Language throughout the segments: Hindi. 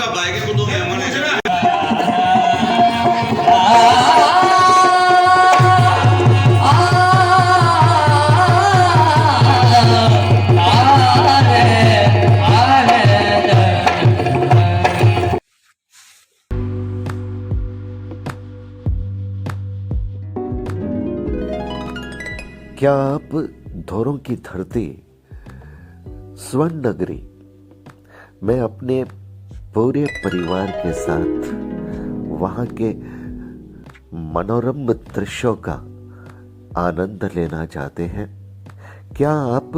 का बाइक को तो मेहमान है। क्या आप धोरों की धरती स्वर्ण नगरी में अपने पूरे परिवार के साथ वहां के मनोरम दृश्यों का आनंद लेना चाहते हैं? क्या आप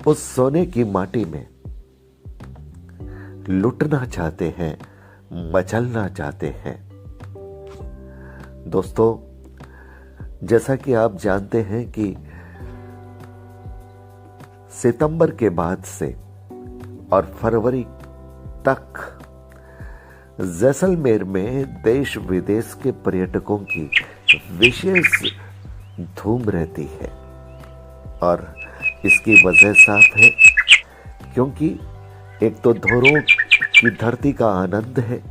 उस सोने की माटी में लुटना चाहते हैं, मचलना चाहते हैं? दोस्तों, जैसा कि आप जानते हैं कि सितंबर के बाद से और फरवरी तक जैसलमेर में देश विदेश के पर्यटकों की विशेष धूम रहती है। और इसकी वजह साफ है, क्योंकि एक तो धोरों की धरती का आनंद है,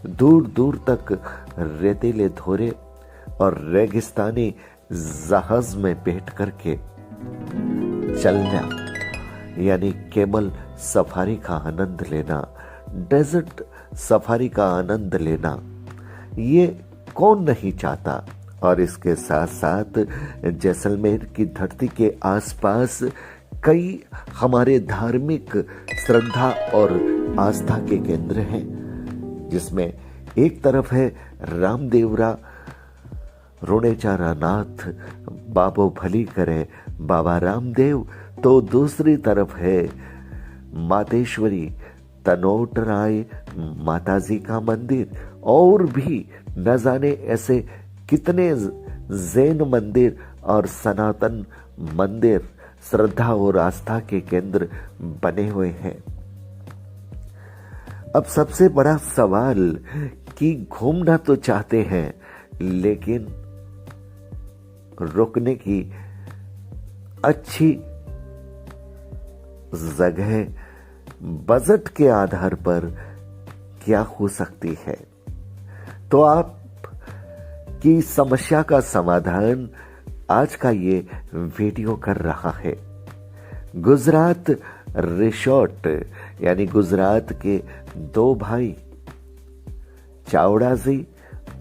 दूर दूर तक रेतीले धोरे और रेगिस्तानी जहाज में बैठ करके चलना, यानी केमल सफारी का आनंद लेना, डेजर्ट सफारी का आनंद लेना, ये कौन नहीं चाहता। और इसके साथ साथ जैसलमेर की धरती के आसपास कई हमारे धार्मिक श्रद्धा और आस्था के केंद्र हैं, जिसमें एक तरफ है रामदेवरा रोड़ेचारा नाथ, बाबो भली करे बाबा रामदेव, तो दूसरी तरफ है मातेश्वरी तनोट राय माताजी का मंदिर, और भी न जाने ऐसे कितने जैन मंदिर और सनातन मंदिर श्रद्धा और आस्था के केंद्र बने हुए हैं। अब सबसे बड़ा सवाल कि घूमना तो चाहते हैं, लेकिन रुकने की अच्छी जगह बजट के आधार पर क्या हो सकती है? तो आप की समस्या का समाधान आज का ये वीडियो कर रहा है। गुजरात रिसोर्ट, यानी गुजरात के दो भाई चावड़ा जी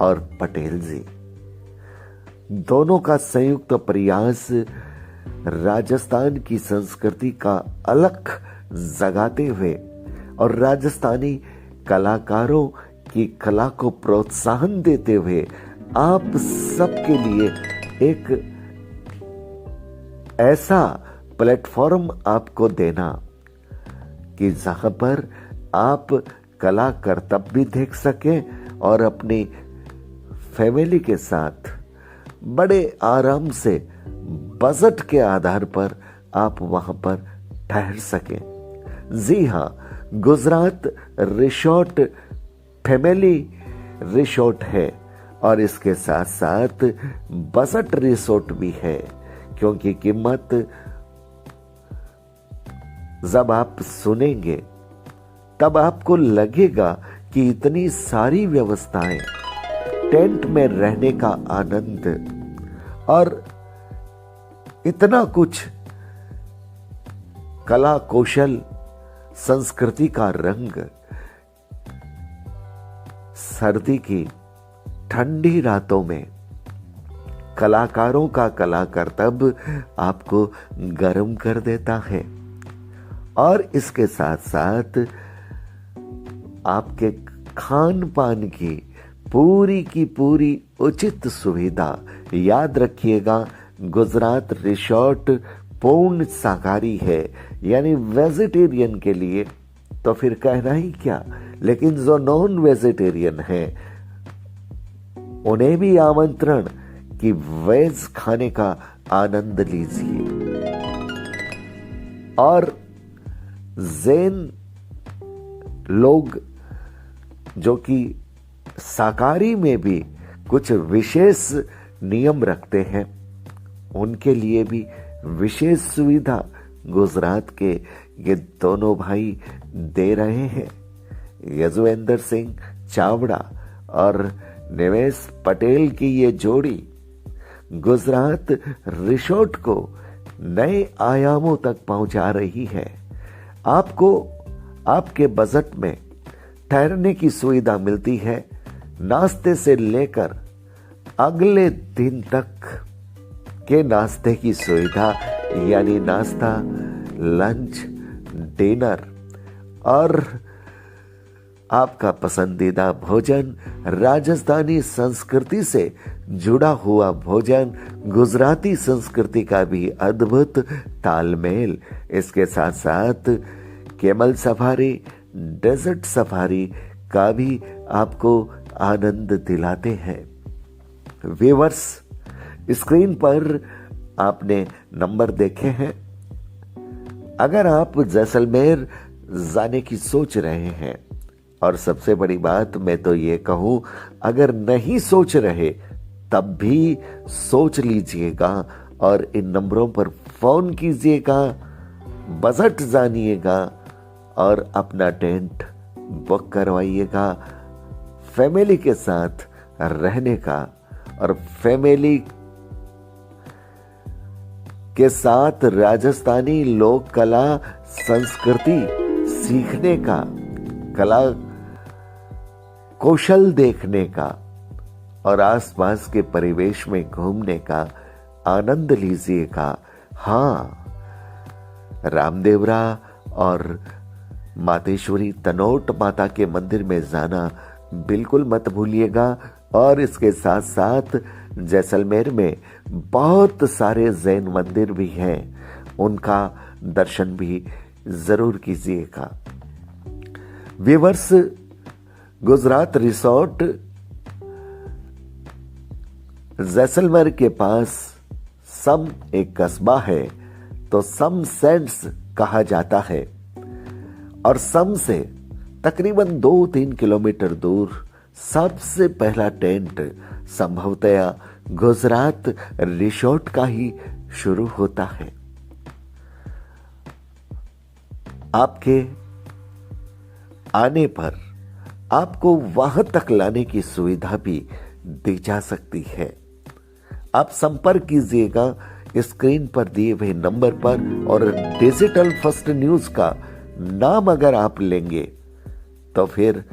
और पटेल जी, दोनों का संयुक्त प्रयास राजस्थान की संस्कृति का अलख जगाते हुए और राजस्थानी कलाकारों की कला को प्रोत्साहन देते हुए आप सबके लिए एक ऐसा प्लेटफॉर्म आपको देना कि जहां पर आप कला करतब भी देख सकें और अपनी फैमिली के साथ बड़े आराम से बजट के आधार पर आप वहां पर ठहर सकें। जी हां, गुजरात रिसोर्ट फैमिली रिसोर्ट है और इसके साथ साथ बजट रिसोर्ट भी है, क्योंकि कीमत जब आप सुनेंगे तब आपको लगेगा कि इतनी सारी व्यवस्थाएं, टेंट में रहने का आनंद और इतना कुछ कला कौशल संस्कृति का रंग, सर्दी की ठंडी रातों में कलाकारों का कला करतब आपको गर्म कर देता है। और इसके साथ साथ आपके खान पान की पूरी उचित सुविधा। याद रखिएगा, गुजरात रिसोर्ट पूर्ण शाकाहारी है, यानी वेजिटेरियन के लिए तो फिर कहना ही क्या, लेकिन जो नॉन वेजिटेरियन है उन्हें भी आमंत्रण कि वेज खाने का आनंद लीजिए। और जैन लोग जो कि शाकाहारी में भी कुछ विशेष नियम रखते हैं, उनके लिए भी विशेष सुविधा गुजरात के ये दोनों भाई दे रहे हैं। यजुवेंद्र सिंह चावड़ा और निवेश पटेल की ये जोड़ी गुजरात रिसोर्ट को नए आयामों तक पहुंचा रही है। आपको आपके बजट में ठहरने की सुविधा मिलती है, नाश्ते से लेकर अगले दिन तक के नाश्ते की सुविधा, यानी नाश्ता, लंच, डिनर और आपका पसंदीदा भोजन, राजस्थानी संस्कृति से जुड़ा हुआ भोजन, गुजराती संस्कृति का भी अद्भुत तालमेल। इसके साथ साथ कैमल सफारी, डेजर्ट सफारी का भी आपको आनंद दिलाते हैं। व्यूअर्स, स्क्रीन पर आपने नंबर देखे हैं। अगर आप जैसलमेर जाने की सोच रहे हैं, और सबसे बड़ी बात मैं तो ये कहूं, अगर नहीं सोच रहे तब भी सोच लीजिएगा और इन नंबरों पर फोन कीजिएगा, बजट जानिएगा और अपना टेंट बुक करवाइएगा। फैमिली के साथ रहने का और फैमिली के साथ राजस्थानी लोक कला संस्कृति सीखने का, कला कौशल देखने का और आसपास के परिवेश में घूमने का आनंद लीजिएगा। हाँ, रामदेवरा और मातेश्वरी तनोट माता के मंदिर में जाना बिल्कुल मत भूलिएगा। और इसके साथ साथ जैसलमेर में बहुत सारे जैन मंदिर भी हैं, उनका दर्शन भी जरूर कीजिएगा। व्यूअर्स, गुजरात रिसोर्ट जैसलमेर के पास सम एक कस्बा है, तो सम सेंट्स कहा जाता है और सम से तकरीबन 2-3 किलोमीटर दूर सबसे पहला टेंट संभवतया गुजरात रिसोर्ट का ही शुरू होता है। आपके आने पर आपको वहां तक लाने की सुविधा भी दी जा सकती है। आप संपर्क कीजिएगा स्क्रीन पर दिए हुए नंबर पर, और डिजिटल फर्स्ट न्यूज का नाम अगर आप लेंगे तो फिर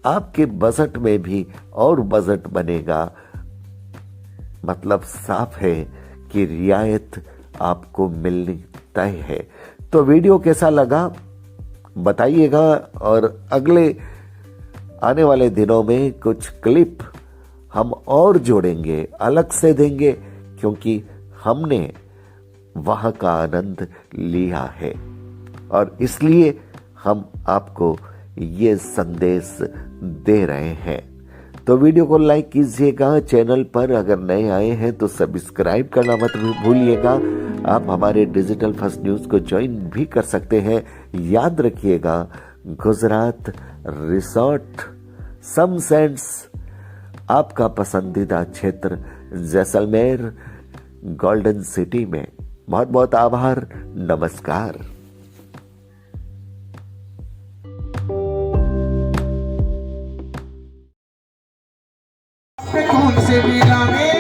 आपके बजट में भी और बजट बनेगा। मतलब साफ है कि रियायत आपको मिलनी तय है। तो वीडियो कैसा लगा बताइएगा, और अगले आने वाले दिनों में कुछ क्लिप हम और जोड़ेंगे, अलग से देंगे, क्योंकि हमने वहां का आनंद लिया है और इसलिए हम आपको ये संदेश दे रहे हैं। तो वीडियो को लाइक कीजिएगा, चैनल पर अगर नए आए हैं तो सब्सक्राइब करना मत भूलिएगा। आप हमारे डिजिटल फर्स्ट न्यूज को ज्वाइन भी कर सकते हैं। याद रखिएगा, गुजरात रिसोर्ट सम सेंट्स आपका पसंदीदा क्षेत्र जैसलमेर गोल्डन सिटी में। बहुत बहुत आभार, नमस्कार। कौन से मेला में